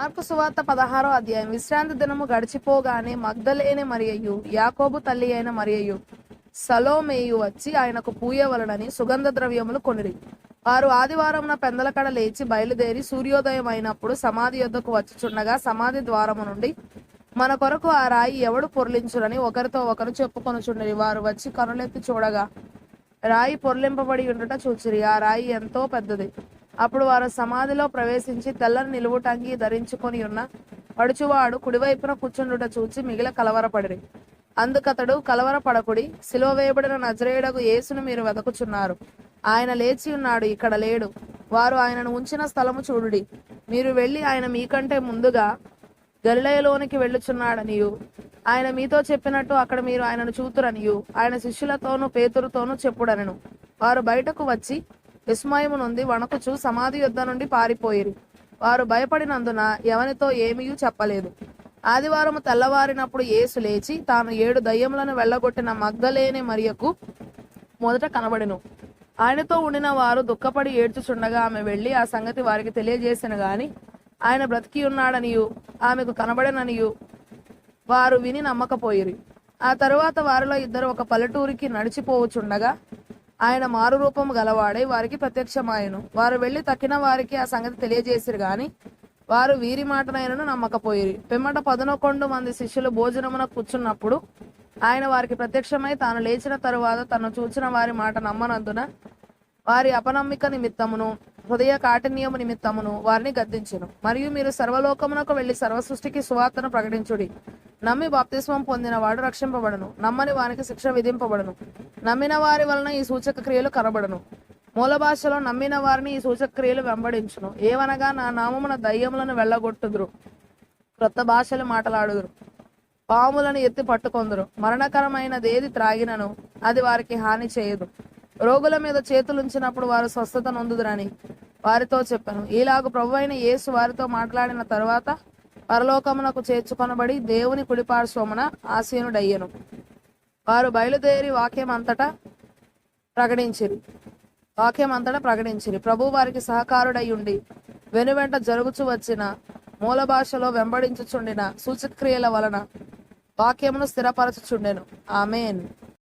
Mark సువార్త 16వ అధ్యాయం. విశ్రాంతి దినము గడిచిపోగానే మగ్దలేనే మరియయు యాకోబు తల్లి అయిన మరియయు సలోమేయు వచ్చి ఆయనకు పూయవలనని సుగంధ ద్రవ్యములు కొనిరి. వారు ఆదివారమున పెందలకడ లేచి బయలుదేరి సూర్యోదయం అయినప్పుడు సమాధి యొద్దకు వచ్చుచుండగా సమాధి ద్వారము నుండి మన కొరకు ఆ రాయి ఎవడు పొర్లించునని ఒకరితో ఒకరు చెప్పుకొనుచుండిరి. వారు వచ్చి కనులెత్తి చూడగా రాయి పొర్లింపబడి ఉండుట చూచిరి. ఆ రాయి ఎంతో పెద్దది. అప్పుడు వారు సమాధిలో ప్రవేశించి తెల్లని నిలువుటంగి ధరించుకొని ఉన్న పడుచువాడు కుడివైపున కూర్చుండుట చూచి మిగిల కలవరపడిరి. అందుకతడు, కలవరపడకుడి, సిలువ వేయబడిన నజరేయుడగు యేసును మీరు వెదకుచున్నారు. ఆయన లేచి ఉన్నాడు, ఇక్కడ లేడు. వారు ఆయనను ఉంచిన స్థలము చూడుడి. మీరు వెళ్ళి ఆయన మీకంటే ముందుగా గలిలయలోనికి వెళ్ళుచున్నాడనియు ఆయన మీతో చెప్పినట్టు అక్కడ మీరు ఆయనను చూతురనియు ఆయన శిష్యులతోనూ పేతురుతోనూ చెప్పుడనెను. వారు బయటకు వచ్చి విస్మయము నొంది వణకుచు సమాధి యొద్ద నుండి పారిపోయిరి. వారు భయపడినందున ఎవనితో ఏమీ చెప్పలేదు. ఆదివారము తెల్లవారినప్పుడు యేసు లేచి తాను 7 దయ్యములను వెళ్ళగొట్టిన మగ్దలేనే మరియకు మొదట కనబడెను. ఆయనతో ఉండిన వారు దుఃఖపడి ఏడ్చుచుండగా ఆమె వెళ్ళి ఆ సంగతి వారికి తెలియజేసెను గాని ఆయన బ్రతికి ఉన్నాడనియు ఆమెకు కనబడననియు వారు విని నమ్మకపోయిరి. ఆ తరువాత వారిలో ఇద్దరు ఒక పల్లెటూరికి నడిచిపోవచుండగా ఆయన మారు రూపము గలవాడై వారికి ప్రత్యక్షమాయెను. వారు వెళ్లి తక్కిన వారికి ఆ సంగతి తెలియజేసిరు గాని వారు వీరి మాటనైనను నమ్మకపోయిరి. పిమ్మట 11 మంది శిష్యులు భోజనమున కూర్చున్నప్పుడు ఆయన వారికి ప్రత్యక్షమై తాను లేచిన తరువాత తను చూచిన వారి మాట నమ్మనందున వారి అపనమ్మిక నిమిత్తమును హృదయ కాఠిన్యము నిమిత్తమును వారిని గద్దించెను. మరియు మీరు సర్వలోకమునకు వెళ్లి సర్వసృష్టికి సువార్తను ప్రకటించుడి. నమ్మి బాప్తిస్మం పొందిన వాడు రక్షింపబడును, నమ్మని వానికి శిక్ష విధింపబడును. నమ్మిన వారి వలన ఈ సూచక క్రియలు కనబడును. మూల భాషలో నమ్మిన వారిని ఈ సూచక క్రియలు వెంబడించును. ఏవనగా నా నామమున దయ్యములను వెళ్ళగొట్టుదురు, క్రొత్త భాషలు మాట్లాడుదురు, పాములను ఎత్తి పట్టుకొందురు, మరణకరమైనదేది త్రాగినను అది వారికి హాని చేయదు, రోగుల మీద చేతులుంచినప్పుడు వారు స్వస్థత నొందుదురని వారితో చెప్పాను. ఈలాగు ప్రభువైన యేసు వారితో మాట్లాడిన తరువాత పరలోకమునకు చేర్చుకొనబడి దేవుని కుడిపార్శ్వమున ఆసీనుడయ్యెను. వారు బయలుదేరి వాక్యమంతటా ప్రకటించిరి. ప్రభు వారికి సహకారుడై ఉండి వెనువెంట జరుగుచు వచ్చిన మూల భాషలో వెంబడించుచుండిన సూచక్రియల వలన వాక్యమును స్థిరపరచుచుండెను. ఆమేన్.